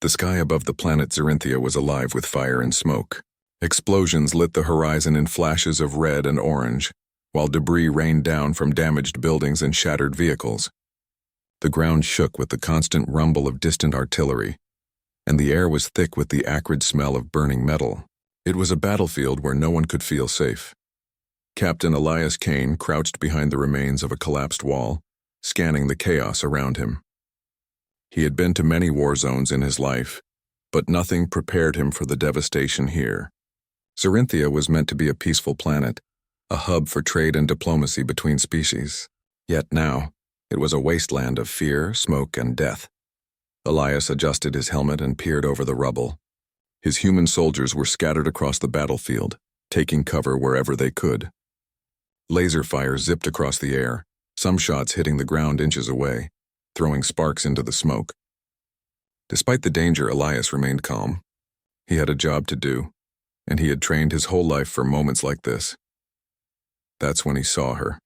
The sky above the planet Zerinthia was alive with fire and smoke. Explosions lit the horizon in flashes of red and orange, while debris rained down from damaged buildings and shattered vehicles. The ground shook with the constant rumble of distant artillery, and the air was thick with the acrid smell of burning metal. It was a battlefield where no one could feel safe. Captain Elias Kane crouched behind the remains of a collapsed wall, scanning the chaos around him. He had been to many war zones in his life, but nothing prepared him for the devastation here. Zerinthia was meant to be a peaceful planet, a hub for trade and diplomacy between species. Yet now, it was a wasteland of fear, smoke, and death. Elias adjusted his helmet and peered over the rubble. His human soldiers were scattered across the battlefield, taking cover wherever they could. Laser fire zipped across the air, some shots hitting the ground inches away, throwing sparks into the smoke. Despite the danger, Elias remained calm. He had a job to do, and he had trained his whole life for moments like this. That's when he saw her.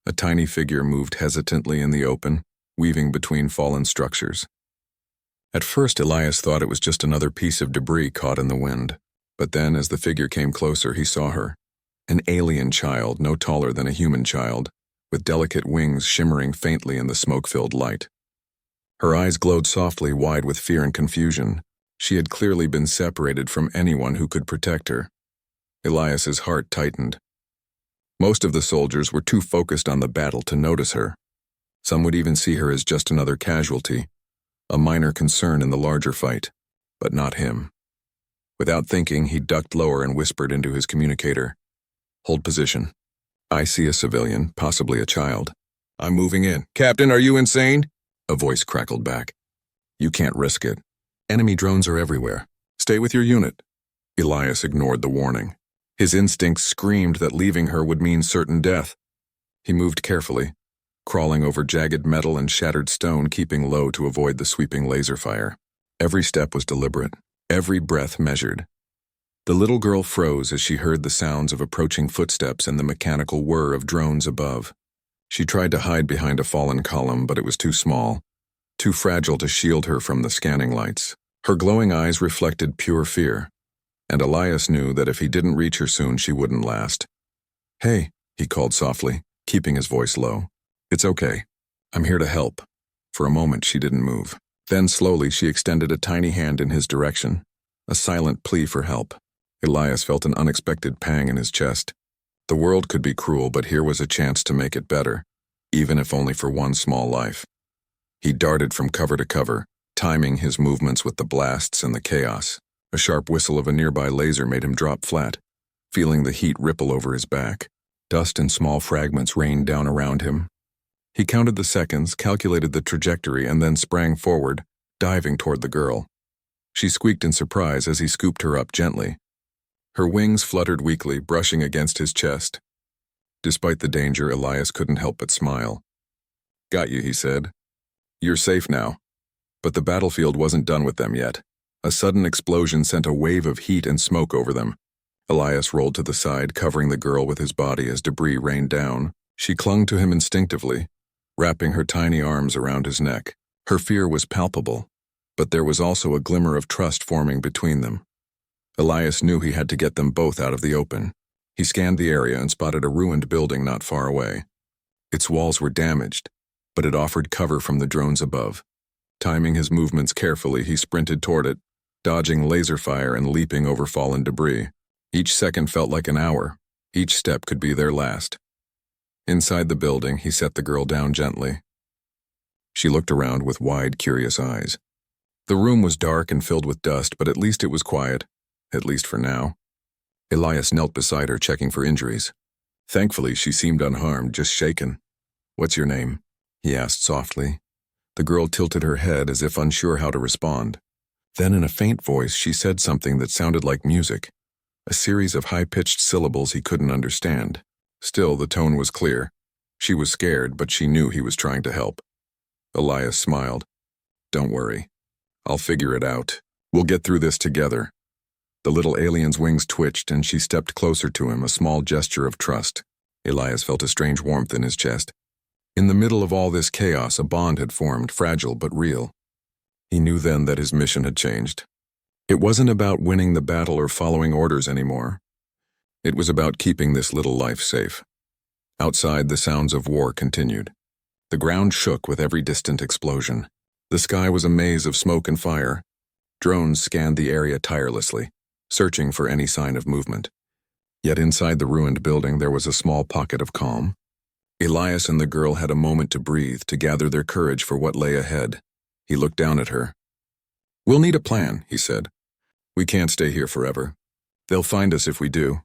A tiny figure moved hesitantly in the open, weaving between fallen structures. At first, Elias thought it was just another piece of debris caught in the wind, but then as the figure came closer, he saw her. An alien child, no taller than a human child, with delicate wings shimmering faintly in the smoke-filled light. Her eyes glowed softly, wide with fear and confusion. She had clearly been separated from anyone who could protect her. Elias's heart tightened. Most of the soldiers were too focused on the battle to notice her. Some would even see her as just another casualty, a minor concern in the larger fight, but not him. Without thinking, he ducked lower and whispered into his communicator, "Hold position. I see a civilian, possibly a child. I'm moving in." "Captain, are you insane?" a voice crackled back. "You can't risk it. Enemy drones are everywhere. Stay with your unit." Elias ignored the warning. His instincts screamed that leaving her would mean certain death. He moved carefully, crawling over jagged metal and shattered stone, keeping low to avoid the sweeping laser fire. Every step was deliberate, every breath measured. The little girl froze as she heard the sounds of approaching footsteps and the mechanical whir of drones above. She tried to hide behind a fallen column, but it was too small, too fragile to shield her from the scanning lights. Her glowing eyes reflected pure fear, and Elias knew that if he didn't reach her soon, she wouldn't last. "Hey," he called softly, keeping his voice low. "It's okay. I'm here to help." For a moment, she didn't move. Then slowly, she extended a tiny hand in his direction, a silent plea for help. Elias felt an unexpected pang in his chest. The world could be cruel, but here was a chance to make it better, even if only for one small life. He darted from cover to cover, timing his movements with the blasts and the chaos. A sharp whistle of a nearby laser made him drop flat, feeling the heat ripple over his back. Dust and small fragments rained down around him. He counted the seconds, calculated the trajectory, and then sprang forward, diving toward the girl. She squeaked in surprise as he scooped her up gently. Her wings fluttered weakly, brushing against his chest. Despite the danger, Elias couldn't help but smile. "Got you," he said. "You're safe now." But the battlefield wasn't done with them yet. A sudden explosion sent a wave of heat and smoke over them. Elias rolled to the side, covering the girl with his body as debris rained down. She clung to him instinctively, wrapping her tiny arms around his neck. Her fear was palpable, but there was also a glimmer of trust forming between them. Elias knew he had to get them both out of the open. He scanned the area and spotted a ruined building not far away. Its walls were damaged, but it offered cover from the drones above. Timing his movements carefully, he sprinted toward it, dodging laser fire and leaping over fallen debris. Each second felt like an hour. Each step could be their last. Inside the building, he set the girl down gently. She looked around with wide, curious eyes. The room was dark and filled with dust, but at least it was quiet. At least for now. Elias knelt beside her, checking for injuries. Thankfully, she seemed unharmed, just shaken. "What's your name?" he asked softly. The girl tilted her head as if unsure how to respond. Then in a faint voice, she said something that sounded like music, a series of high-pitched syllables he couldn't understand. Still, the tone was clear. She was scared, but she knew he was trying to help. Elias smiled. "Don't worry. I'll figure it out. We'll get through this together." The little alien's wings twitched, and she stepped closer to him, a small gesture of trust. Elias felt a strange warmth in his chest. In the middle of all this chaos, a bond had formed, fragile but real. He knew then that his mission had changed. It wasn't about winning the battle or following orders anymore. It was about keeping this little life safe. Outside, the sounds of war continued. The ground shook with every distant explosion. The sky was a maze of smoke and fire. Drones scanned the area tirelessly, searching for any sign of movement. Yet inside the ruined building there was a small pocket of calm. Elias and the girl had a moment to breathe, to gather their courage for what lay ahead. He looked down at her. "We'll need a plan," he said. "We can't stay here forever. They'll find us if we do."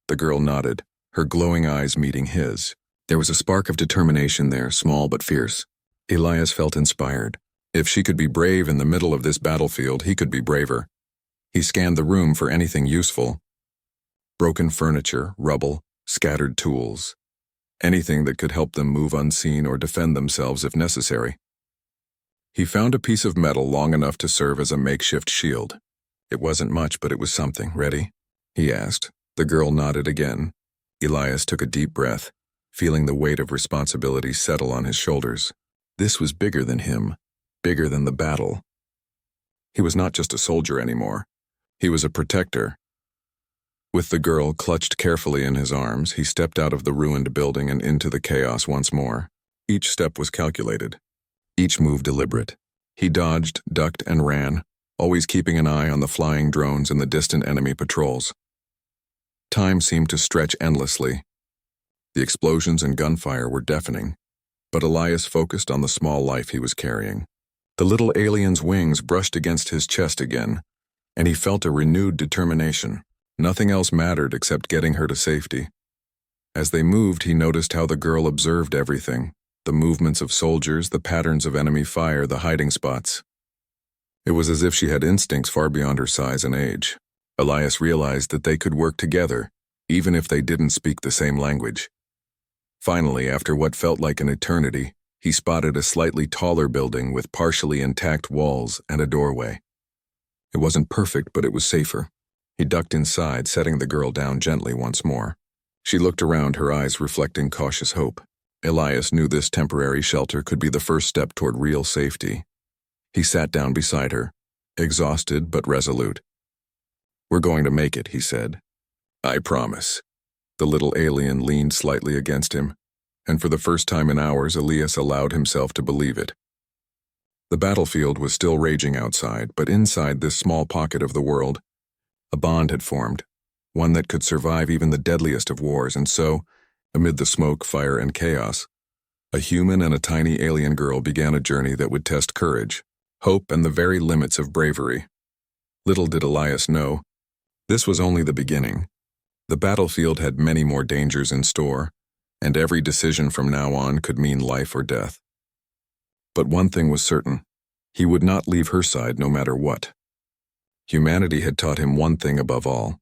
The girl nodded, her glowing eyes meeting his. There was a spark of determination there, small but fierce. Elias felt inspired. If she could be brave in the middle of this battlefield, he could be braver. He scanned the room for anything useful. Broken furniture, rubble, scattered tools. Anything that could help them move unseen or defend themselves if necessary. He found a piece of metal long enough to serve as a makeshift shield. It wasn't much, but it was something. "Ready?" he asked. The girl nodded again. Elias took a deep breath, feeling the weight of responsibility settle on his shoulders. This was bigger than him, bigger than the battle. He was not just a soldier anymore. He was a protector. With the girl clutched carefully in his arms, he stepped out of the ruined building and into the chaos once more. Each step was calculated, each move deliberate. He dodged, ducked, and ran, always keeping an eye on the flying drones and the distant enemy patrols. Time seemed to stretch endlessly. The explosions and gunfire were deafening, but Elias focused on the small life he was carrying. The little alien's wings brushed against his chest again, and he felt a renewed determination. Nothing else mattered except getting her to safety. As they moved, he noticed how the girl observed everything, the movements of soldiers, the patterns of enemy fire, the hiding spots. It was as if she had instincts far beyond her size and age. Elias realized that they could work together, even if they didn't speak the same language. Finally, after what felt like an eternity, he spotted a slightly taller building with partially intact walls and a doorway. It wasn't perfect, but it was safer. He ducked inside, setting the girl down gently once more. She looked around, her eyes reflecting cautious hope. Elias knew this temporary shelter could be the first step toward real safety. He sat down beside her, exhausted but resolute. "We're going to make it," he said. "I promise." The little alien leaned slightly against him, and for the first time in hours, Elias allowed himself to believe it. The battlefield was still raging outside, but inside this small pocket of the world, a bond had formed, one that could survive even the deadliest of wars, and so, amid the smoke, fire, and chaos, a human and a tiny alien girl began a journey that would test courage, hope, and the very limits of bravery. Little did Elias know, this was only the beginning. The battlefield had many more dangers in store, and every decision from now on could mean life or death. But one thing was certain, he would not leave her side no matter what. Humanity had taught him one thing above all: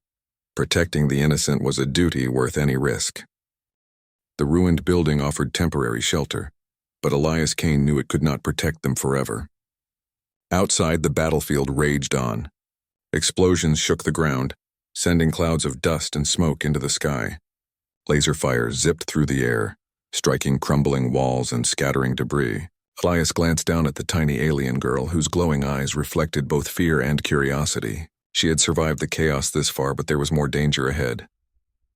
protecting the innocent was a duty worth any risk. The ruined building offered temporary shelter, but Elias Kane knew it could not protect them forever. Outside, the battlefield raged on. Explosions shook the ground, sending clouds of dust and smoke into the sky. Laser fire zipped through the air, striking crumbling walls and scattering debris. Elias glanced down at the tiny alien girl, whose glowing eyes reflected both fear and curiosity. She had survived the chaos this far, but there was more danger ahead.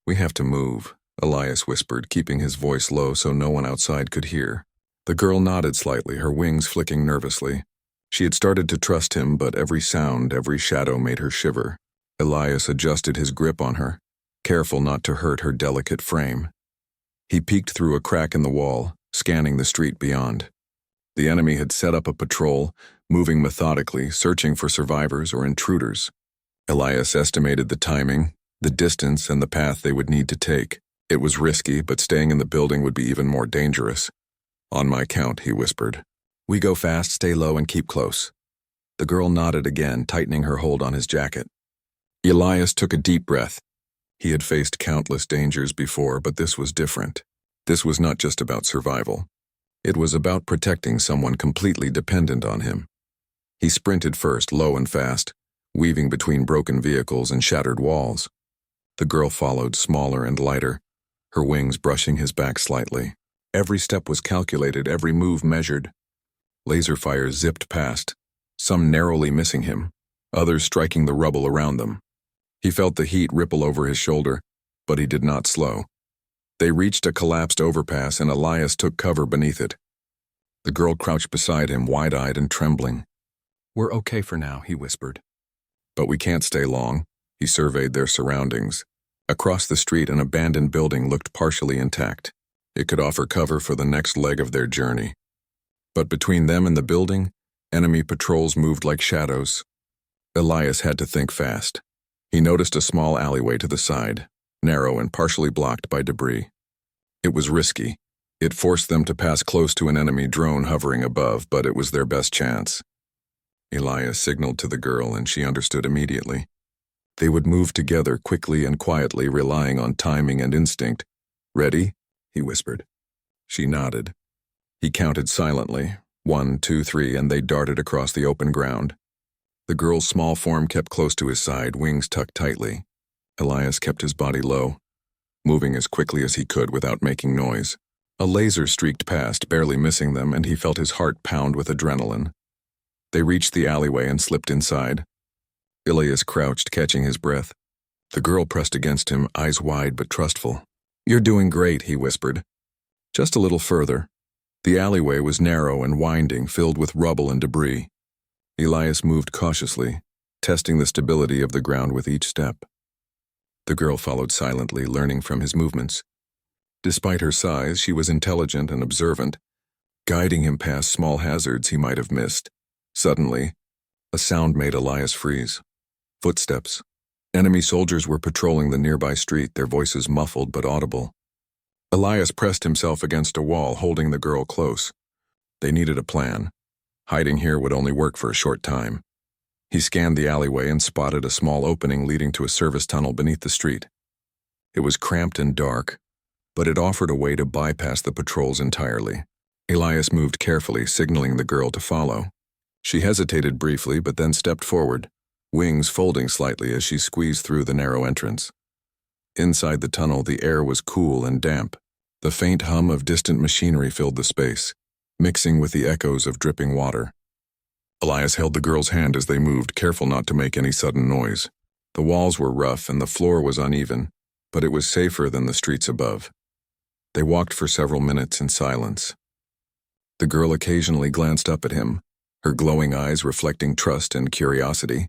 "We have to move," Elias whispered, keeping his voice low so no one outside could hear. The girl nodded slightly, her wings flicking nervously. She had started to trust him, but every sound, every shadow made her shiver. Elias adjusted his grip on her, careful not to hurt her delicate frame. He peeked through a crack in the wall, scanning the street beyond. The enemy had set up a patrol, moving methodically, searching for survivors or intruders. Elias estimated the timing, the distance, and the path they would need to take. It was risky, but staying in the building would be even more dangerous. "On my count," he whispered. "We go fast, stay low, and keep close." The girl nodded again, tightening her hold on his jacket. Elias took a deep breath. He had faced countless dangers before, but this was different. This was not just about survival. It was about protecting someone completely dependent on him. He sprinted first, low and fast, weaving between broken vehicles and shattered walls. The girl followed, smaller and lighter, her wings brushing his back slightly. Every step was calculated, every move measured. Laser fire zipped past, some narrowly missing him, others striking the rubble around them. He felt the heat ripple over his shoulder, but he did not slow. They reached a collapsed overpass and Elias took cover beneath it. The girl crouched beside him, wide-eyed and trembling. "We're okay for now," he whispered. "But we can't stay long." He surveyed their surroundings. Across the street, an abandoned building looked partially intact. It could offer cover for the next leg of their journey. But between them and the building, enemy patrols moved like shadows. Elias had to think fast. He noticed a small alleyway to the side, narrow and partially blocked by debris. It was risky. It forced them to pass close to an enemy drone hovering above, but it was their best chance. Elias signaled to the girl, and she understood immediately. They would move together quickly and quietly, relying on timing and instinct. "Ready?" he whispered. She nodded. He counted silently, 1, 2, 3, and they darted across the open ground. The girl's small form kept close to his side, wings tucked tightly. Elias kept his body low, moving as quickly as he could without making noise. A laser streaked past, barely missing them, and he felt his heart pound with adrenaline. They reached the alleyway and slipped inside. Elias crouched, catching his breath. The girl pressed against him, eyes wide but trustful. "You're doing great," he whispered. Just a little further. The alleyway was narrow and winding, filled with rubble and debris. Elias moved cautiously, testing the stability of the ground with each step. The girl followed silently, learning from his movements. Despite her size, she was intelligent and observant, guiding him past small hazards he might have missed. Suddenly, a sound made Elias freeze. Footsteps. Enemy soldiers were patrolling the nearby street, their voices muffled but audible. Elias pressed himself against a wall, holding the girl close. They needed a plan. Hiding here would only work for a short time. He scanned the alleyway and spotted a small opening leading to a service tunnel beneath the street. It was cramped and dark, but it offered a way to bypass the patrols entirely. Elias moved carefully, signaling the girl to follow. She hesitated briefly, but then stepped forward, wings folding slightly as she squeezed through the narrow entrance. Inside the tunnel, the air was cool and damp. The faint hum of distant machinery filled the space, mixing with the echoes of dripping water. Elias held the girl's hand as they moved, careful not to make any sudden noise. The walls were rough and the floor was uneven, but it was safer than the streets above. They walked for several minutes in silence. The girl occasionally glanced up at him, her glowing eyes reflecting trust and curiosity.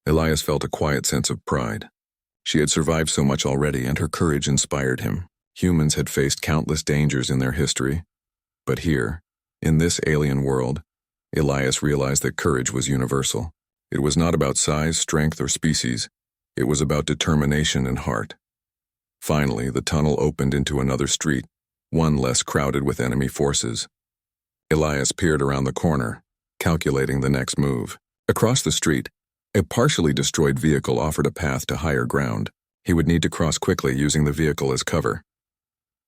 Elias felt a quiet sense of pride. She had survived so much already, and her courage inspired him. Humans had faced countless dangers in their history. But here, in this alien world, Elias realized that courage was universal. It was not about size, strength, or species. It was about determination and heart. Finally, the tunnel opened into another street, one less crowded with enemy forces. Elias peered around the corner, calculating the next move. Across the street, a partially destroyed vehicle offered a path to higher ground. He would need to cross quickly, using the vehicle as cover.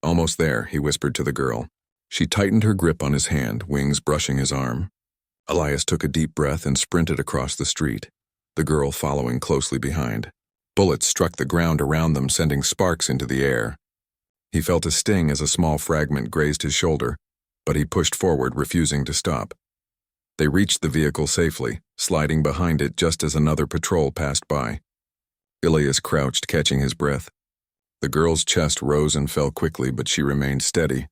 "Almost there," he whispered to the girl. She tightened her grip on his hand, wings brushing his arm. Elias took a deep breath and sprinted across the street, the girl following closely behind. Bullets struck the ground around them, sending sparks into the air. He felt a sting as a small fragment grazed his shoulder, but he pushed forward, refusing to stop. They reached the vehicle safely, sliding behind it just as another patrol passed by. Elias crouched, catching his breath. The girl's chest rose and fell quickly, but she remained steady,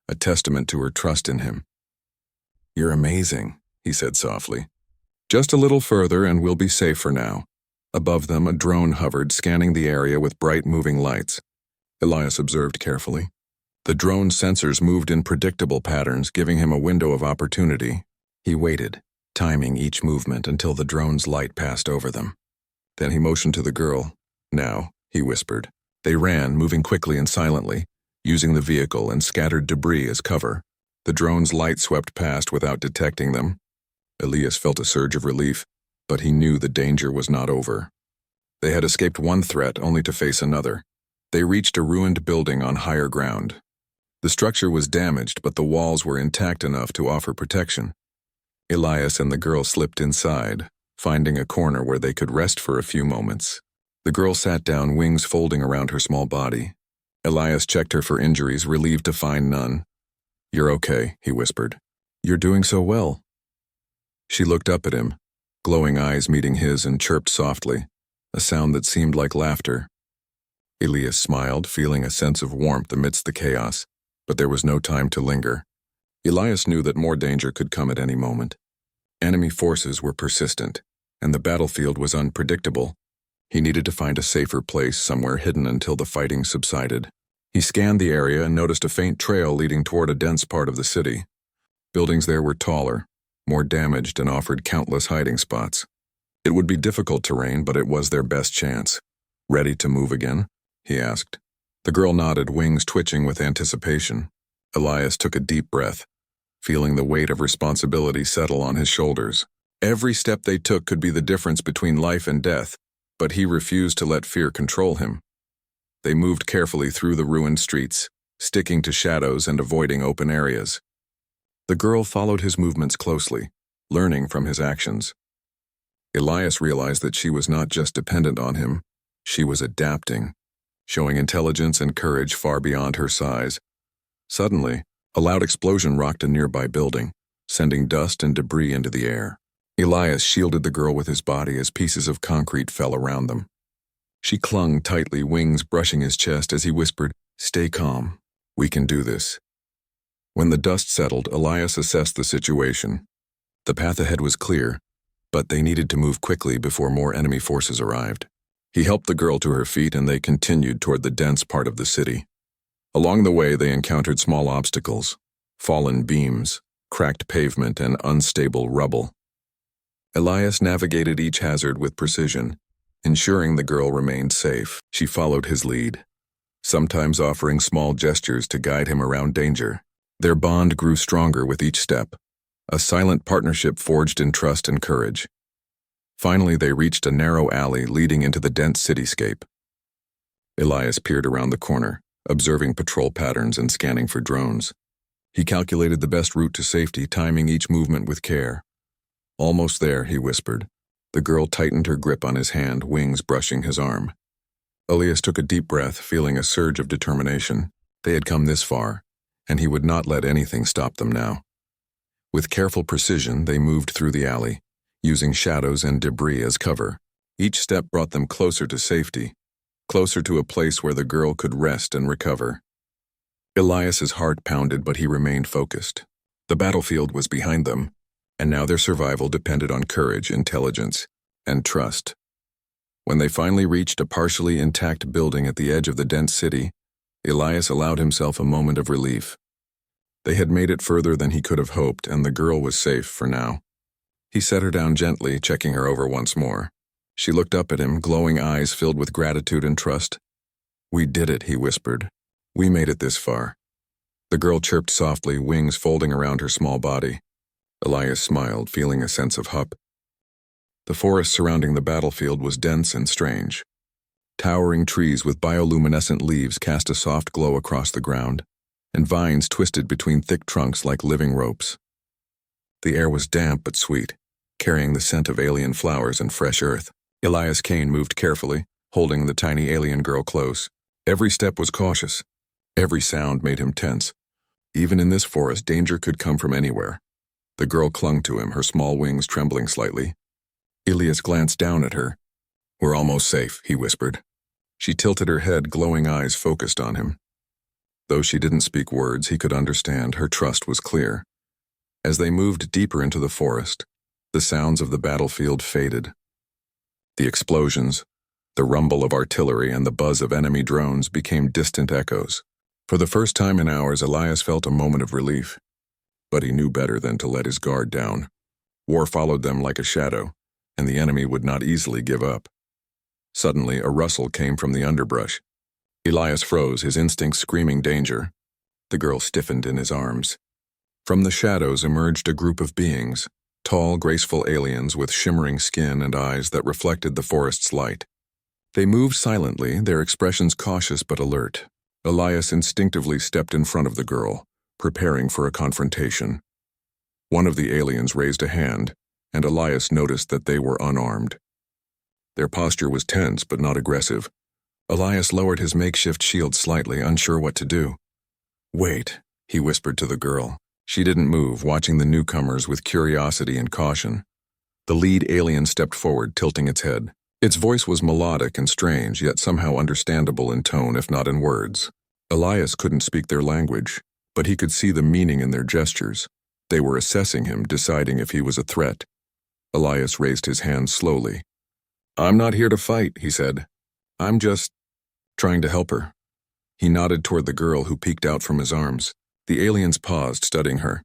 a testament to her trust in him. "You're amazing," he said softly. "Just a little further and we'll be safe for now." Above them, a drone hovered, scanning the area with bright moving lights. Elias observed carefully. The drone's sensors moved in predictable patterns, giving him a window of opportunity. He waited, timing each movement until the drone's light passed over them. Then he motioned to the girl. "Now," he whispered. They ran, moving quickly and silently, using the vehicle and scattered debris as cover. The drone's light swept past without detecting them. Elias felt a surge of relief, but he knew the danger was not over. They had escaped one threat only to face another. They reached a ruined building on higher ground. The structure was damaged, but the walls were intact enough to offer protection. Elias and the girl slipped inside, finding a corner where they could rest for a few moments. The girl sat down, wings folding around her small body. Elias checked her for injuries, relieved to find none. "You're okay," he whispered. "You're doing so well." She looked up at him, glowing eyes meeting his, and chirped softly, a sound that seemed like laughter. Elias smiled, feeling a sense of warmth amidst the chaos, but there was no time to linger. Elias knew that more danger could come at any moment. Enemy forces were persistent, and the battlefield was unpredictable. He needed to find a safer place somewhere hidden until the fighting subsided. He scanned the area and noticed a faint trail leading toward a dense part of the city. Buildings there were taller, more damaged, and offered countless hiding spots. It would be difficult terrain, but it was their best chance. "Ready to move again?" he asked. The girl nodded, wings twitching with anticipation. Elias took a deep breath, feeling the weight of responsibility settle on his shoulders. Every step they took could be the difference between life and death, but he refused to let fear control him. They moved carefully through the ruined streets, sticking to shadows and avoiding open areas. The girl followed his movements closely, learning from his actions. Elias realized that she was not just dependent on him, she was adapting, showing intelligence and courage far beyond her size. Suddenly, a loud explosion rocked a nearby building, sending dust and debris into the air. Elias shielded the girl with his body as pieces of concrete fell around them. She clung tightly, wings brushing his chest as he whispered, "Stay calm. We can do this." When the dust settled, Elias assessed the situation. The path ahead was clear, but they needed to move quickly before more enemy forces arrived. He helped the girl to her feet and they continued toward the dense part of the city. Along the way, they encountered small obstacles, fallen beams, cracked pavement, and unstable rubble. Elias navigated each hazard with precision, ensuring the girl remained safe. She followed his lead, sometimes offering small gestures to guide him around danger. Their bond grew stronger with each step, a silent partnership forged in trust and courage. Finally, they reached a narrow alley leading into the dense cityscape. Elias peered around the corner, observing patrol patterns and scanning for drones. He calculated the best route to safety, timing each movement with care. "Almost there," he whispered. The girl tightened her grip on his hand, wings brushing his arm. Elias took a deep breath, feeling a surge of determination. They had come this far, and he would not let anything stop them now. With careful precision, they moved through the alley, using shadows and debris as cover. Each step brought them closer to safety, closer to a place where the girl could rest and recover. Elias's heart pounded, but he remained focused. The battlefield was behind them, and now their survival depended on courage, intelligence, and trust. When they finally reached a partially intact building at the edge of the dense city, Elias allowed himself a moment of relief. They had made it further than he could have hoped, and the girl was safe for now. He set her down gently, checking her over once more. She looked up at him, glowing eyes filled with gratitude and trust. "We did it," he whispered. "We made it this far." The girl chirped softly, wings folding around her small body. Elias smiled, feeling a sense of hope. The forest surrounding the battlefield was dense and strange. Towering trees with bioluminescent leaves cast a soft glow across the ground, and vines twisted between thick trunks like living ropes. The air was damp but sweet, carrying the scent of alien flowers and fresh earth. Elias Kane moved carefully, holding the tiny alien girl close. Every step was cautious. Every sound made him tense. Even in this forest, danger could come from anywhere. The girl clung to him, her small wings trembling slightly. Elias glanced down at her. "We're almost safe," he whispered. She tilted her head, glowing eyes focused on him. Though she didn't speak words, he could understand. Her trust was clear. As they moved deeper into the forest, the sounds of the battlefield faded. The explosions, the rumble of artillery, and the buzz of enemy drones became distant echoes. For the first time in hours, Elias felt a moment of relief. But he knew better than to let his guard down. War followed them like a shadow, and the enemy would not easily give up. Suddenly, a rustle came from the underbrush. Elias froze, his instincts screaming danger. The girl stiffened in his arms. From the shadows emerged a group of beings, tall, graceful aliens with shimmering skin and eyes that reflected the forest's light. They moved silently, their expressions cautious but alert. Elias instinctively stepped in front of the girl, preparing for a confrontation. One of the aliens raised a hand, and Elias noticed that they were unarmed. Their posture was tense but not aggressive. Elias lowered his makeshift shield slightly, unsure what to do. "Wait," he whispered to the girl. She didn't move, watching the newcomers with curiosity and caution. The lead alien stepped forward, tilting its head. Its voice was melodic and strange, yet somehow understandable in tone, if not in words. Elias couldn't speak their language, but he could see the meaning in their gestures. They were assessing him, deciding if he was a threat. Elias raised his hand slowly. "I'm not here to fight," he said. "I'm just trying to help her." He nodded toward the girl who peeked out from his arms. The aliens paused, studying her.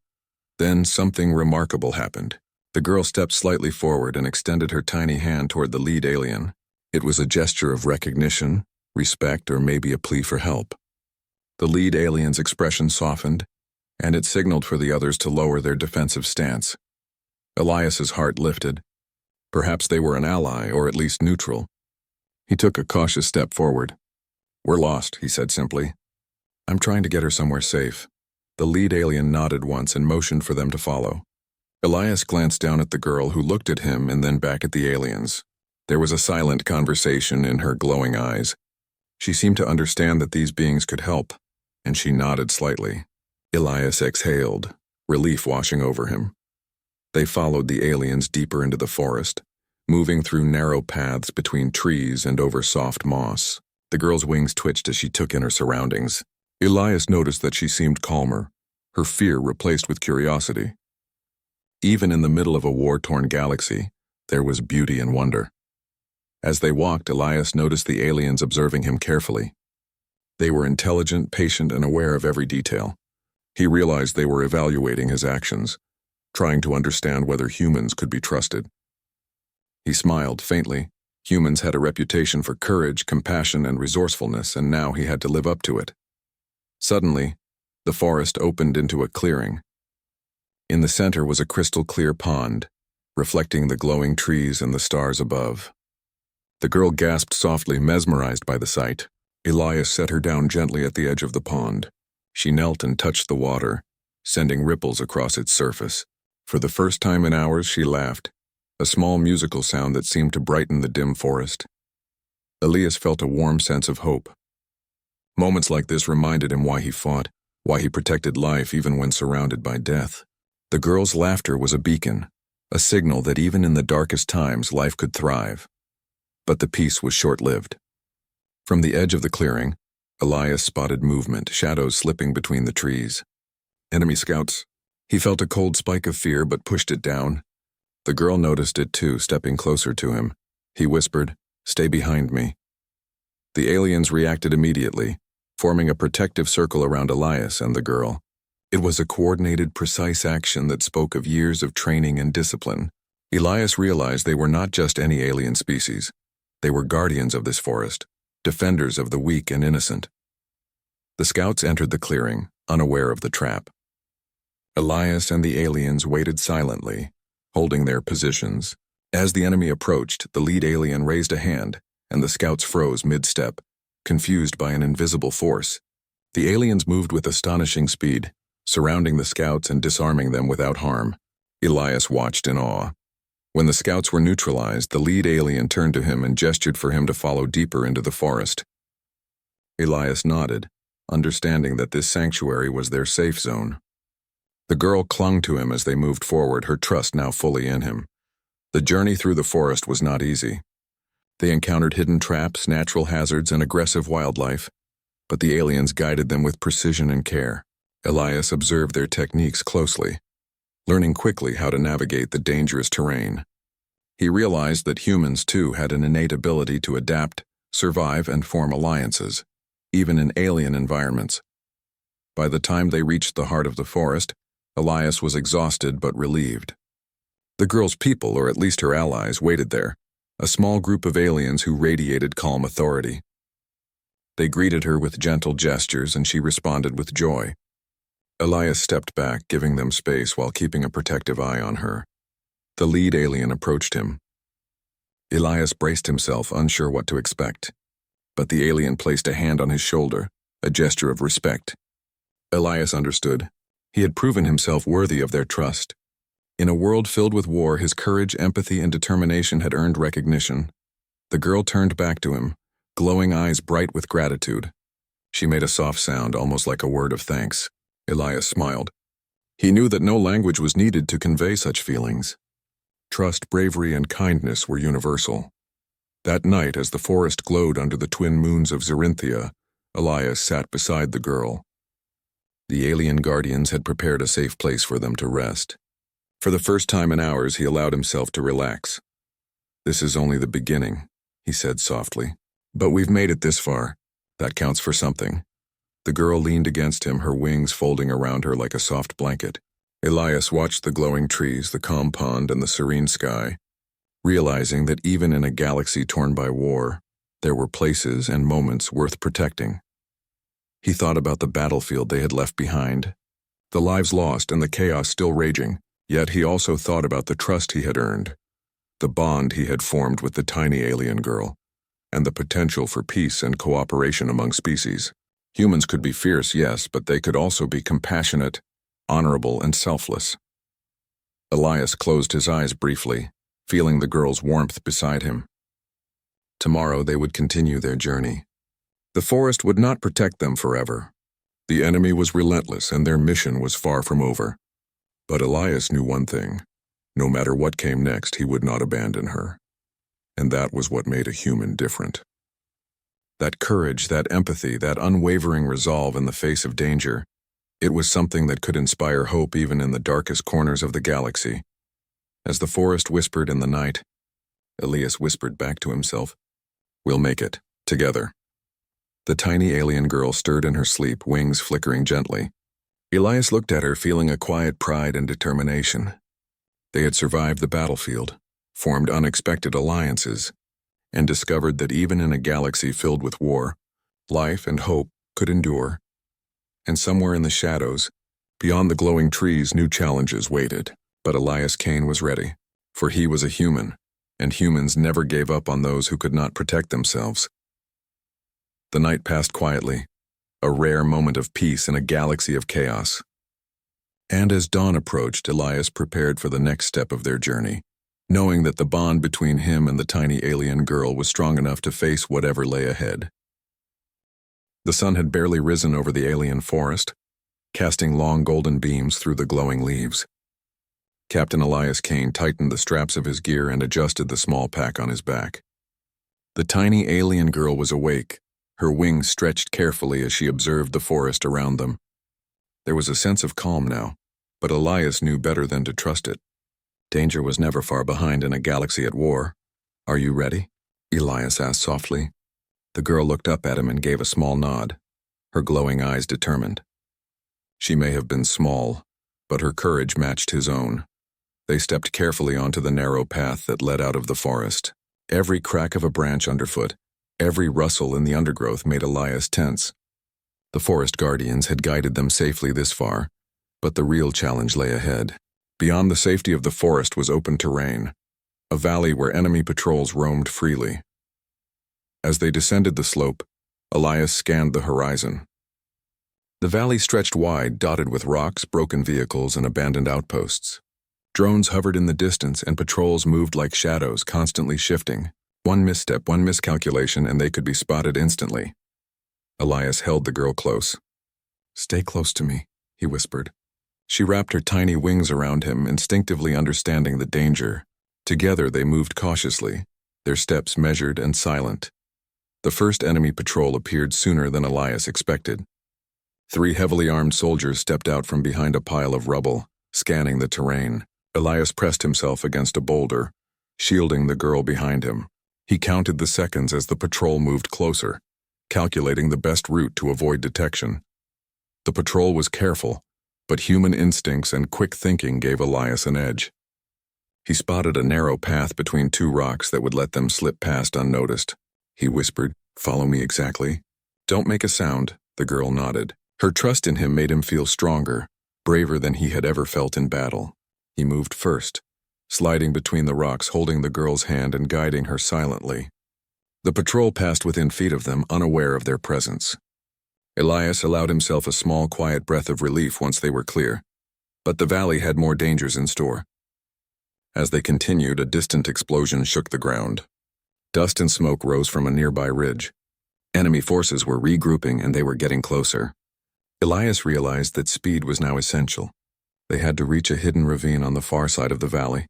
Then something remarkable happened. The girl stepped slightly forward and extended her tiny hand toward the lead alien. It was a gesture of recognition, respect, or maybe a plea for help. The lead alien's expression softened, and it signaled for the others to lower their defensive stance. Elias's heart lifted. Perhaps they were an ally, or at least neutral. He took a cautious step forward. "We're lost," he said simply. "I'm trying to get her somewhere safe." The lead alien nodded once and motioned for them to follow. Elias glanced down at the girl, who looked at him and then back at the aliens. There was a silent conversation in her glowing eyes. She seemed to understand that these beings could help, and she nodded slightly. Elias exhaled, relief washing over him. They followed the aliens deeper into the forest, moving through narrow paths between trees and over soft moss. The girl's wings twitched as she took in her surroundings. Elias noticed that she seemed calmer, her fear replaced with curiosity. Even in the middle of a war-torn galaxy, there was beauty and wonder. As they walked, Elias noticed the aliens observing him carefully. They were intelligent, patient, and aware of every detail. He realized they were evaluating his actions, trying to understand whether humans could be trusted. He smiled faintly. Humans had a reputation for courage, compassion, and resourcefulness, and now he had to live up to it. Suddenly, the forest opened into a clearing. In the center was a crystal-clear pond, reflecting the glowing trees and the stars above. The girl gasped softly, mesmerized by the sight. Elias set her down gently at the edge of the pond. She knelt and touched the water, sending ripples across its surface. For the first time in hours, she laughed, a small musical sound that seemed to brighten the dim forest. Elias felt a warm sense of hope. Moments like this reminded him why he fought, why he protected life even when surrounded by death. The girl's laughter was a beacon, a signal that even in the darkest times life could thrive. But the peace was short-lived. From the edge of the clearing, Elias spotted movement, shadows slipping between the trees. Enemy scouts. He felt a cold spike of fear but pushed it down. The girl noticed it too, stepping closer to him. He whispered, "Stay behind me." The aliens reacted immediately, forming a protective circle around Elias and the girl. It was a coordinated, precise action that spoke of years of training and discipline. Elias realized they were not just any alien species. They were guardians of this forest, defenders of the weak and innocent. The scouts entered the clearing, unaware of the trap. Elias and the aliens waited silently, holding their positions. As the enemy approached, the lead alien raised a hand, and the scouts froze mid-step, confused by an invisible force. The aliens moved with astonishing speed, surrounding the scouts and disarming them without harm. Elias watched in awe. When the scouts were neutralized, the lead alien turned to him and gestured for him to follow deeper into the forest. Elias nodded, understanding that this sanctuary was their safe zone. The girl clung to him as they moved forward, her trust now fully in him. The journey through the forest was not easy. They encountered hidden traps, natural hazards, and aggressive wildlife, but the aliens guided them with precision and care. Elias observed their techniques closely, learning quickly how to navigate the dangerous terrain. He realized that humans, too, had an innate ability to adapt, survive, and form alliances, even in alien environments. By the time they reached the heart of the forest, Elias was exhausted but relieved. The girl's people, or at least her allies, waited there, a small group of aliens who radiated calm authority. They greeted her with gentle gestures, and she responded with joy. Elias stepped back, giving them space while keeping a protective eye on her. The lead alien approached him. Elias braced himself, unsure what to expect. But the alien placed a hand on his shoulder, a gesture of respect. Elias understood. He had proven himself worthy of their trust. In a world filled with war, his courage, empathy, and determination had earned recognition. The girl turned back to him, glowing eyes bright with gratitude. She made a soft sound, almost like a word of thanks. Elias smiled. He knew that no language was needed to convey such feelings. Trust, bravery, and kindness were universal. That night, as the forest glowed under the twin moons of Zerinthia, Elias sat beside the girl. The alien guardians had prepared a safe place for them to rest. For the first time in hours, he allowed himself to relax. "This is only the beginning," he said softly. "But we've made it this far. That counts for something." The girl leaned against him, her wings folding around her like a soft blanket. Elias watched the glowing trees, the calm pond, and the serene sky, realizing that even in a galaxy torn by war, there were places and moments worth protecting. He thought about the battlefield they had left behind, the lives lost and the chaos still raging, yet he also thought about the trust he had earned, the bond he had formed with the tiny alien girl, and the potential for peace and cooperation among species. Humans could be fierce, yes, but they could also be compassionate, honorable, and selfless. Elias closed his eyes briefly, feeling the girl's warmth beside him. Tomorrow they would continue their journey. The forest would not protect them forever. The enemy was relentless and their mission was far from over. But Elias knew one thing: no matter what came next, he would not abandon her. And that was what made a human different. That courage, that empathy, that unwavering resolve in the face of danger, it was something that could inspire hope even in the darkest corners of the galaxy. As the forest whispered in the night, Elias whispered back to himself, "We'll make it, together." The tiny alien girl stirred in her sleep, wings flickering gently. Elias looked at her, feeling a quiet pride and determination. They had survived the battlefield, formed unexpected alliances, and discovered that even in a galaxy filled with war, life and hope could endure. And somewhere in the shadows, beyond the glowing trees, new challenges waited. But Elias Kane was ready, for he was a human, and humans never gave up on those who could not protect themselves. The night passed quietly, a rare moment of peace in a galaxy of chaos. And as dawn approached, Elias prepared for the next step of their journey, knowing that the bond between him and the tiny alien girl was strong enough to face whatever lay ahead. The sun had barely risen over the alien forest, casting long golden beams through the glowing leaves. Captain Elias Kane tightened the straps of his gear and adjusted the small pack on his back. The tiny alien girl was awake, her wings stretched carefully as she observed the forest around them. There was a sense of calm now, but Elias knew better than to trust it. Danger was never far behind in a galaxy at war. "Are you ready?" Elias asked softly. The girl looked up at him and gave a small nod, her glowing eyes determined. She may have been small, but her courage matched his own. They stepped carefully onto the narrow path that led out of the forest. Every crack of a branch underfoot, every rustle in the undergrowth made Elias tense. The forest guardians had guided them safely this far, but the real challenge lay ahead. Beyond the safety of the forest was open terrain, a valley where enemy patrols roamed freely. As they descended the slope, Elias scanned the horizon. The valley stretched wide, dotted with rocks, broken vehicles, and abandoned outposts. Drones hovered in the distance, and patrols moved like shadows, constantly shifting. One misstep, one miscalculation, and they could be spotted instantly. Elias held the girl close. "Stay close to me," he whispered. She wrapped her tiny wings around him, instinctively understanding the danger. Together they moved cautiously, their steps measured and silent. The first enemy patrol appeared sooner than Elias expected. 3 heavily armed soldiers stepped out from behind a pile of rubble, scanning the terrain. Elias pressed himself against a boulder, shielding the girl behind him. He counted the seconds as the patrol moved closer, calculating the best route to avoid detection. The patrol was careful, but human instincts and quick thinking gave Elias an edge. He spotted a narrow path between 2 rocks that would let them slip past unnoticed. He whispered, "Follow me exactly." "Don't make a sound," the girl nodded. Her trust in him made him feel stronger, braver than he had ever felt in battle. He moved first, sliding between the rocks, holding the girl's hand and guiding her silently. The patrol passed within feet of them, unaware of their presence. Elias allowed himself a small, quiet breath of relief once they were clear. But the valley had more dangers in store. As they continued, a distant explosion shook the ground. Dust and smoke rose from a nearby ridge. Enemy forces were regrouping and they were getting closer. Elias realized that speed was now essential. They had to reach a hidden ravine on the far side of the valley,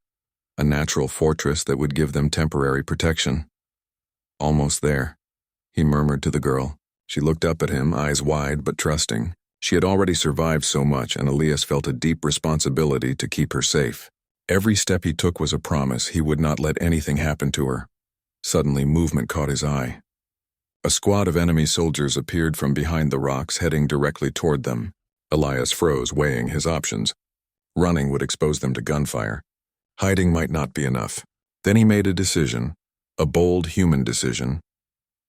a natural fortress that would give them temporary protection. Almost there, he murmured to the girl. She looked up at him, eyes wide but trusting. She had already survived so much, and Elias felt a deep responsibility to keep her safe. Every step he took was a promise he would not let anything happen to her. Suddenly, movement caught his eye. A squad of enemy soldiers appeared from behind the rocks, heading directly toward them. Elias froze, weighing his options. Running would expose them to gunfire. Hiding might not be enough. Then he made a decision, a bold human decision.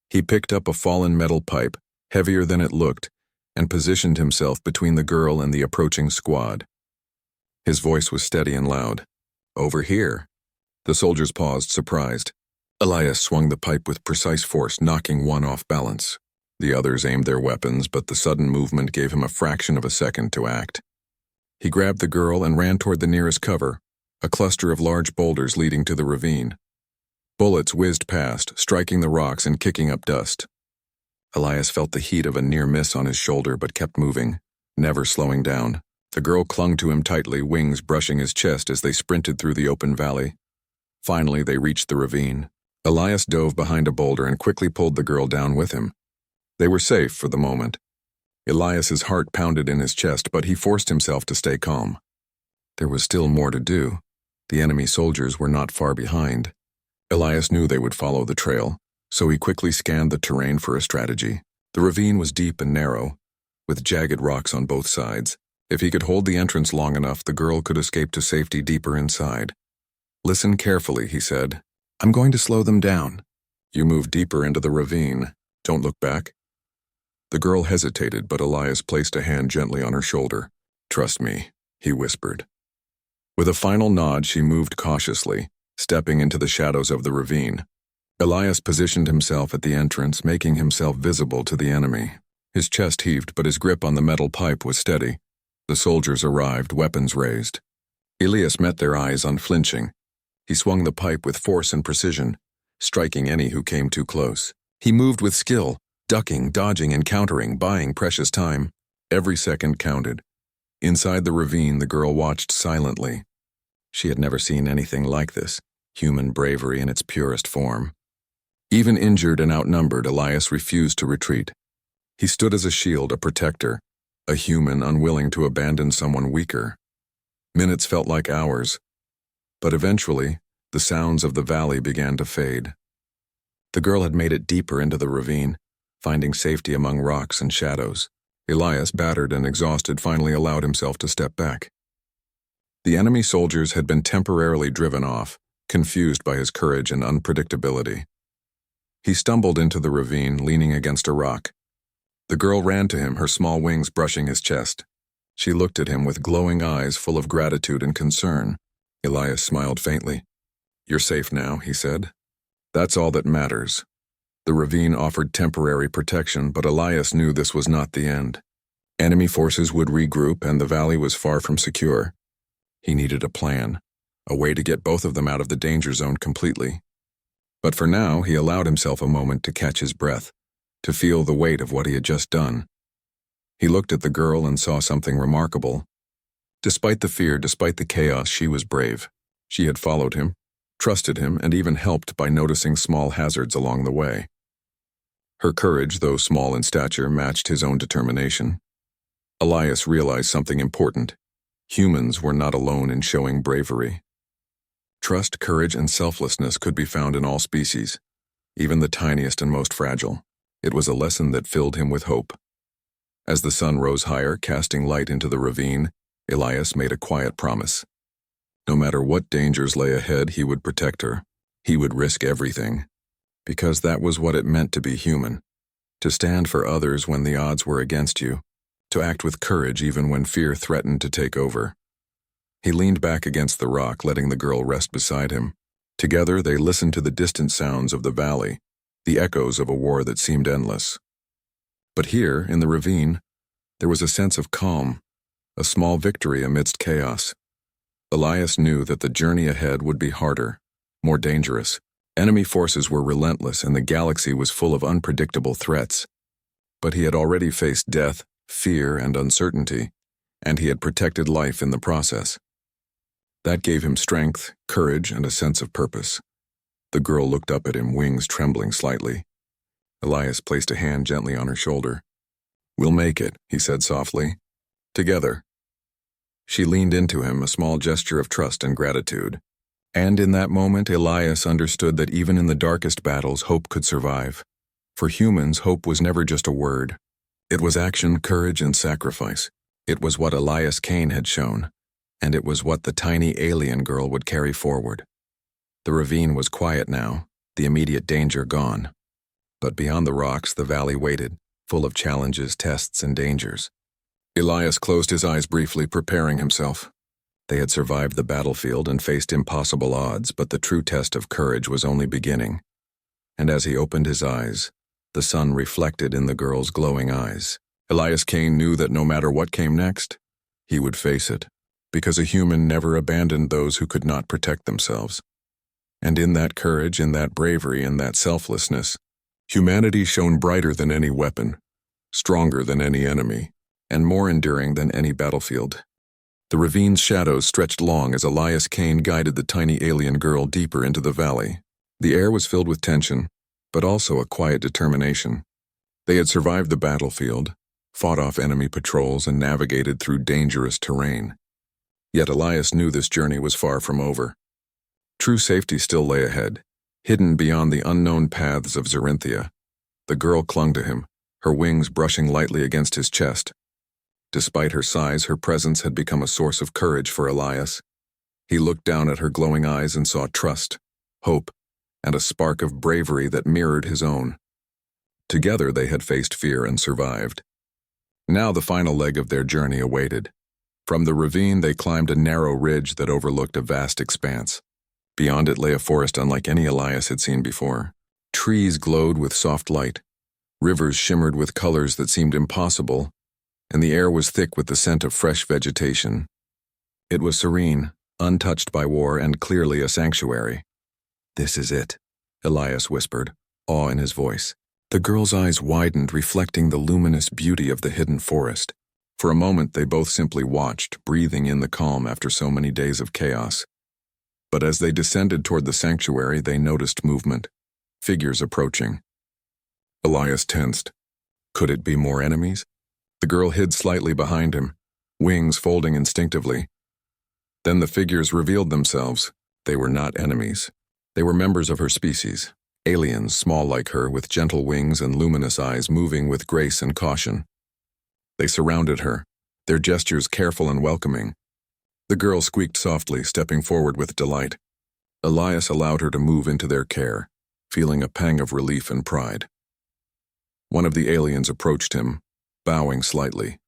He picked up a fallen metal pipe, heavier than it looked, and positioned himself between the girl and the approaching squad. His voice was steady and loud. "Over here." The soldiers paused, surprised. Elias swung the pipe with precise force, knocking one off balance. The others aimed their weapons, but the sudden movement gave him a fraction of a second to act. He grabbed the girl and ran toward the nearest cover, a cluster of large boulders leading to the ravine. Bullets whizzed past, striking the rocks and kicking up dust. Elias felt the heat of a near miss on his shoulder but kept moving, never slowing down. The girl clung to him tightly, wings brushing his chest as they sprinted through the open valley. Finally, they reached the ravine. Elias dove behind a boulder and quickly pulled the girl down with him. They were safe for the moment. Elias's heart pounded in his chest, but he forced himself to stay calm. There was still more to do. The enemy soldiers were not far behind. Elias knew they would follow the trail, so he quickly scanned the terrain for a strategy. The ravine was deep and narrow, with jagged rocks on both sides. If he could hold the entrance long enough, the girl could escape to safety deeper inside. "Listen carefully," he said. "I'm going to slow them down. You move deeper into the ravine. Don't look back." The girl hesitated, but Elias placed a hand gently on her shoulder. "Trust me," he whispered. With a final nod, she moved cautiously, stepping into the shadows of the ravine. Elias positioned himself at the entrance, making himself visible to the enemy. His chest heaved, but his grip on the metal pipe was steady. The soldiers arrived, weapons raised. Elias met their eyes unflinching. He swung the pipe with force and precision, striking any who came too close. He moved with skill, ducking, dodging, and countering, buying precious time. Every second counted. Inside the ravine, the girl watched silently. She had never seen anything like this, human bravery in its purest form. Even injured and outnumbered, Elias refused to retreat. He stood as a shield, a protector, a human unwilling to abandon someone weaker. Minutes felt like hours, but eventually, the sounds of the valley began to fade. The girl had made it deeper into the ravine, finding safety among rocks and shadows. Elias, battered and exhausted, finally allowed himself to step back. The enemy soldiers had been temporarily driven off, confused by his courage and unpredictability. He stumbled into the ravine, leaning against a rock. The girl ran to him, her small wings brushing his chest. She looked at him with glowing eyes full of gratitude and concern. Elias smiled faintly. "You're safe now," he said. "That's all that matters." The ravine offered temporary protection, but Elias knew this was not the end. Enemy forces would regroup, and the valley was far from secure. He needed a plan, a way to get both of them out of the danger zone completely. But for now, he allowed himself a moment to catch his breath, to feel the weight of what he had just done. He looked at the girl and saw something remarkable. Despite the fear, despite the chaos, she was brave. She had followed him, trusted him, and even helped by noticing small hazards along the way. Her courage, though small in stature, matched his own determination. Elias realized something important. Humans were not alone in showing bravery. Trust, courage, and selflessness could be found in all species, even the tiniest and most fragile. It was a lesson that filled him with hope. As the sun rose higher, casting light into the ravine, Elias made a quiet promise. No matter what dangers lay ahead, he would protect her. He would risk everything. Because that was what it meant to be human. To stand for others when the odds were against you. To act with courage even when fear threatened to take over. He leaned back against the rock, letting the girl rest beside him. Together, they listened to the distant sounds of the valley, the echoes of a war that seemed endless. But here, in the ravine, there was a sense of calm, a small victory amidst chaos. Elias knew that the journey ahead would be harder, more dangerous. Enemy forces were relentless, and the galaxy was full of unpredictable threats. But he had already faced death, fear, and uncertainty. and he had protected life in the process. That gave him strength, courage, and a sense of purpose. The girl looked up at him, wings trembling slightly. Elias placed a hand gently on her shoulder. "We'll make it," he said softly. "Together." She leaned into him, a small gesture of trust and gratitude. And in that moment, Elias understood that even in the darkest battles, hope could survive. For humans, hope was never just a word. It was action, courage, and sacrifice. It was what Elias Kane had shown, and it was what the tiny alien girl would carry forward. The ravine was quiet now, the immediate danger gone. But beyond the rocks, the valley waited, full of challenges, tests, and dangers. Elias closed his eyes briefly, preparing himself. They had survived the battlefield and faced impossible odds, but the true test of courage was only beginning. And as he opened his eyes, the sun reflected in the girl's glowing eyes. Elias Kane knew that no matter what came next, he would face it, because a human never abandoned those who could not protect themselves. And in that courage, in that bravery, in that selflessness, humanity shone brighter than any weapon, stronger than any enemy, and more enduring than any battlefield. The ravine's shadows stretched long as Elias Kane guided the tiny alien girl deeper into the valley. The air was filled with tension, but also a quiet determination. They had survived the battlefield, fought off enemy patrols, and navigated through dangerous terrain. Yet Elias knew this journey was far from over. True safety still lay ahead, hidden beyond the unknown paths of Zerinthia. The girl clung to him, her wings brushing lightly against his chest. Despite her size, her presence had become a source of courage for Elias. He looked down at her glowing eyes and saw trust, hope, and a spark of bravery that mirrored his own. Together they had faced fear and survived. Now the final leg of their journey awaited. From the ravine they climbed a narrow ridge that overlooked a vast expanse. Beyond it lay a forest unlike any Elias had seen before. Trees glowed with soft light. Rivers shimmered with colors that seemed impossible, and the air was thick with the scent of fresh vegetation. It was serene, untouched by war, and clearly a sanctuary. "This is it," Elias whispered, awe in his voice. The girl's eyes widened, reflecting the luminous beauty of the hidden forest. For a moment they both simply watched, breathing in the calm after so many days of chaos. But as they descended toward the sanctuary, they noticed movement, figures approaching. Elias tensed. Could it be more enemies? The girl hid slightly behind him, wings folding instinctively. Then the figures revealed themselves. They were not enemies. They were members of her species, aliens small like her with gentle wings and luminous eyes moving with grace and caution. They surrounded her, their gestures careful and welcoming. The girl squeaked softly, stepping forward with delight. Elias allowed her to move into their care, feeling a pang of relief and pride. One of the aliens approached him, bowing slightly.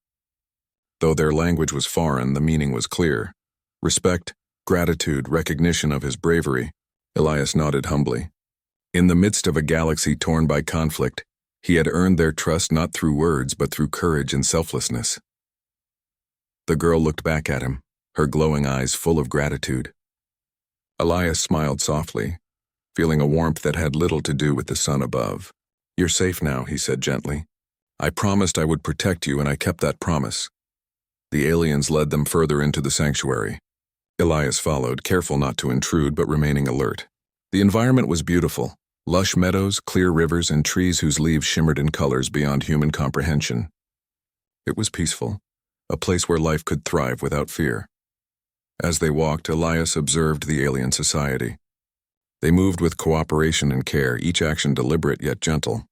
Though their language was foreign, the meaning was clear. Respect, gratitude, recognition of his bravery. Elias nodded humbly. In the midst of a galaxy torn by conflict, he had earned their trust not through words but through courage and selflessness. The girl looked back at him, her glowing eyes full of gratitude. Elias smiled softly, feeling a warmth that had little to do with the sun above. "You're safe now," he said gently. "I promised I would protect you, and I kept that promise." The aliens led them further into the sanctuary. Elias followed, careful not to intrude but remaining alert. The environment was beautiful. Lush meadows, clear rivers, and trees whose leaves shimmered in colors beyond human comprehension. It was peaceful, a place where life could thrive without fear. As they walked, Elias observed the alien society. They moved with cooperation and care, each action deliberate yet gentle.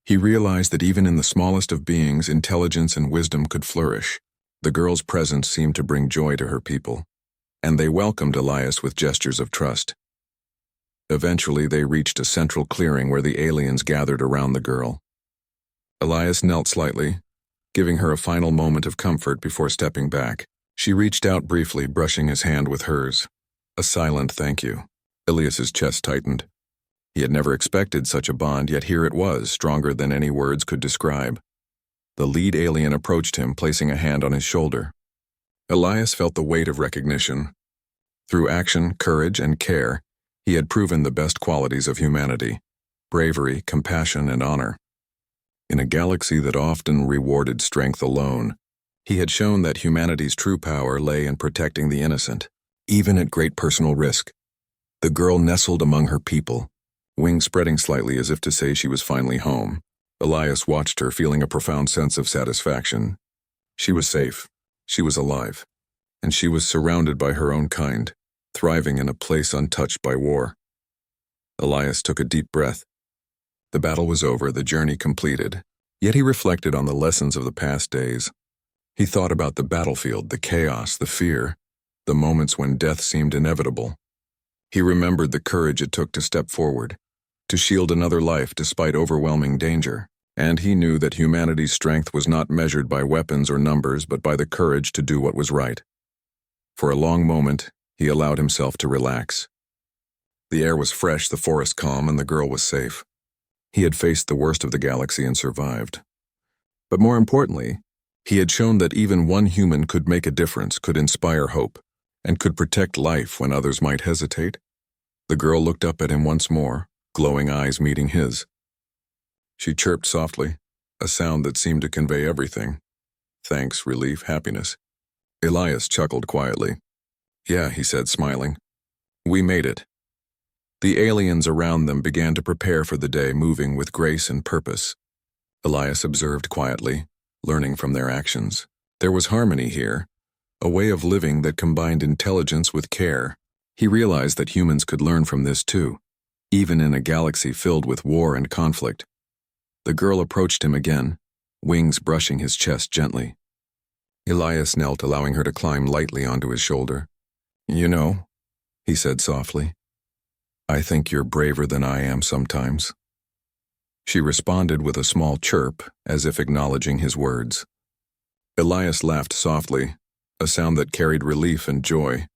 He realized that even in the smallest of beings, intelligence and wisdom could flourish. The girl's presence seemed to bring joy to her people, and they welcomed Elias with gestures of trust. Eventually, they reached a central clearing where the aliens gathered around the girl. Elias knelt slightly, giving her a final moment of comfort before stepping back. She reached out briefly, brushing his hand with hers. A silent thank you. Elias's chest tightened. He had never expected such a bond, yet here it was, stronger than any words could describe. The lead alien approached him, placing a hand on his shoulder. Elias felt the weight of recognition. Through action, courage, and care, he had proven the best qualities of humanity: bravery, compassion, and honor. In a galaxy that often rewarded strength alone, He had shown that humanity's true power lay in protecting the innocent, even at great personal risk. The girl nestled among her people, wings spreading slightly as if to say she was finally home. Elias watched her, feeling a profound sense of satisfaction. She was safe, she was alive, and she was surrounded by her own kind, thriving in a place untouched by war. Elias took a deep breath. The battle was over, the journey completed, yet he reflected on the lessons of the past days. He thought about the battlefield, the chaos, the fear, the moments when death seemed inevitable. He remembered the courage it took to step forward, to shield another life despite overwhelming danger, and he knew that humanity's strength was not measured by weapons or numbers but by the courage to do what was right. For a long moment, he allowed himself to relax. The air was fresh, the forest calm, and the girl was safe. He had faced the worst of the galaxy and survived. But more importantly, he had shown that even one human could make a difference, could inspire hope, and could protect life when others might hesitate. The girl looked up at him once more, glowing eyes meeting his. She chirped softly, a sound that seemed to convey everything. Thanks, relief, happiness. Elias chuckled quietly. Yeah, he said, smiling. We made it. The aliens around them began to prepare for the day, moving with grace and purpose. Elias observed quietly, learning from their actions. There was harmony here, a way of living that combined intelligence with care. He realized that humans could learn from this too, even in a galaxy filled with war and conflict. The girl approached him again, wings brushing his chest gently. Elias knelt, allowing her to climb lightly onto his shoulder. You know, he said softly, I think you're braver than I am sometimes. She responded with a small chirp, as if acknowledging his words. Elias laughed softly, a sound that carried relief and joy.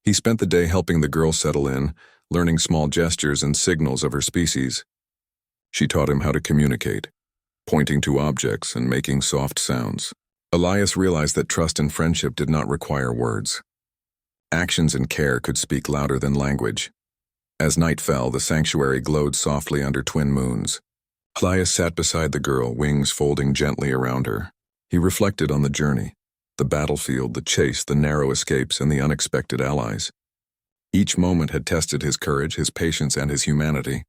He spent the day helping the girl settle in, learning small gestures and signals of her species. She taught him how to communicate, pointing to objects and making soft sounds. Elias realized that trust and friendship did not require words. Actions and care could speak louder than language. As night fell, the sanctuary glowed softly under twin moons. Elias sat beside the girl, wings folding gently around her. He reflected on the journey, the battlefield, the chase, the narrow escapes, and the unexpected allies. Each moment had tested his courage, his patience, and his humanity.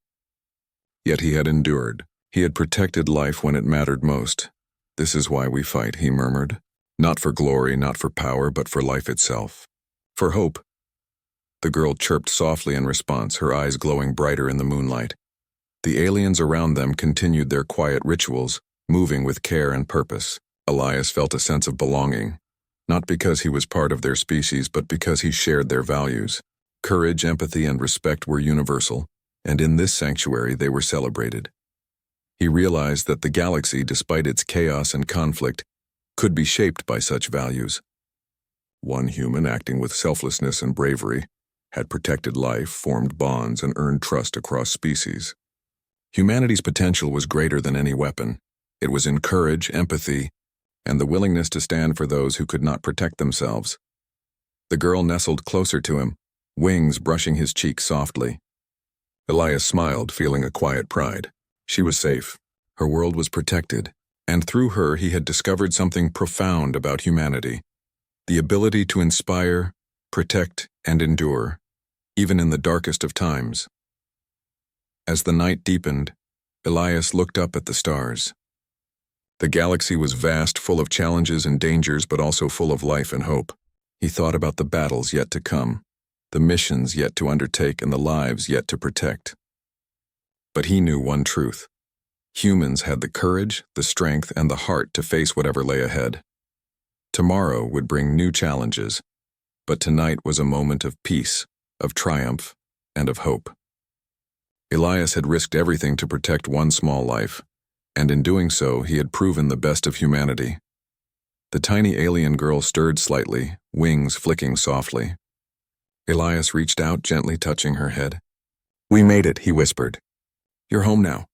Yet he had endured. He had protected life when it mattered most. This is why we fight, he murmured. Not for glory, not for power, but for life itself. For hope. The girl chirped softly in response, her eyes glowing brighter in the moonlight. The aliens around them continued their quiet rituals, moving with care and purpose. Elias felt a sense of belonging, not because he was part of their species, but because he shared their values. Courage, empathy, and respect were universal, and in this sanctuary they were celebrated. He realized that the galaxy, despite its chaos and conflict, could be shaped by such values. One human, acting with selflessness and bravery, had protected life, formed bonds, and earned trust across species. Humanity's potential was greater than any weapon. It was in courage, empathy, and the willingness to stand for those who could not protect themselves. The girl nestled closer to him, wings brushing his cheek softly. Elias smiled, feeling a quiet pride. She was safe, her world was protected, and through her he had discovered something profound about humanity. The ability to inspire, protect, and endure, even in the darkest of times. As the night deepened, Elias looked up at the stars. The galaxy was vast, full of challenges and dangers, but also full of life and hope. He thought about the battles yet to come, the missions yet to undertake, and the lives yet to protect. But he knew one truth. Humans had the courage, the strength, and the heart to face whatever lay ahead. Tomorrow would bring new challenges, but tonight was a moment of peace, of triumph, and of hope. Elias had risked everything to protect one small life, and in doing so he had proven the best of humanity. The tiny alien girl stirred slightly, wings flicking softly. Elias reached out, gently touching her head. We made it, he whispered. You're home now.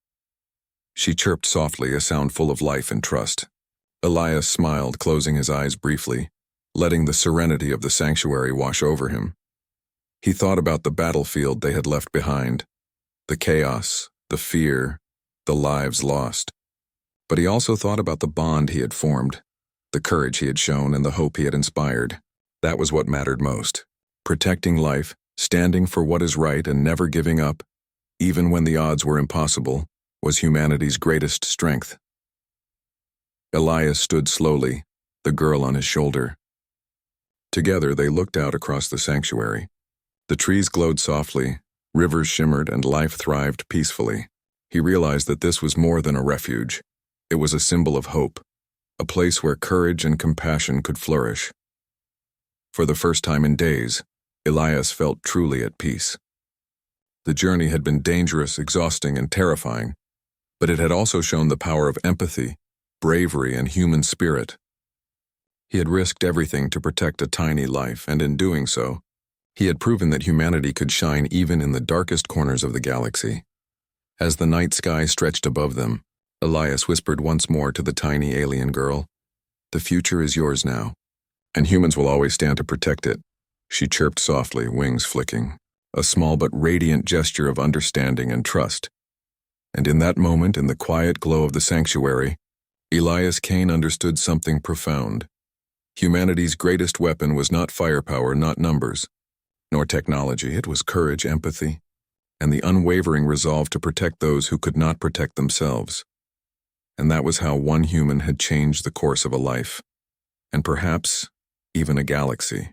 She chirped softly, a sound full of life and trust. Elias smiled, closing his eyes briefly, letting the serenity of the sanctuary wash over him. He thought about the battlefield they had left behind, the chaos, the fear, the lives lost. But he also thought about the bond he had formed, The courage he had shown and the hope he had inspired. That was what mattered most. Protecting life, standing for what is right and never giving up, even when the odds were impossible, was humanity's greatest strength. Elias stood slowly, the girl on his shoulder. Together they looked out across the sanctuary. The trees glowed softly, rivers shimmered, and life thrived peacefully. He realized that this was more than a refuge. It was a symbol of hope, a place where courage and compassion could flourish. For the first time in days, Elias felt truly at peace. The journey had been dangerous, exhausting, and terrifying, but it had also shown the power of empathy, bravery, and human spirit. He had risked everything to protect a tiny life, and in doing so, he had proven that humanity could shine even in the darkest corners of the galaxy. As the night sky stretched above them, Elias whispered once more to the tiny alien girl, "The future is yours now, and humans will always stand to protect it." She chirped softly, wings flicking, a small but radiant gesture of understanding and trust. And in that moment, in the quiet glow of the sanctuary, Elias Kane understood something profound. Humanity's greatest weapon was not firepower, not numbers, nor technology. It was courage, empathy, and the unwavering resolve to protect those who could not protect themselves. And that was how one human had changed the course of a life, and perhaps even a galaxy.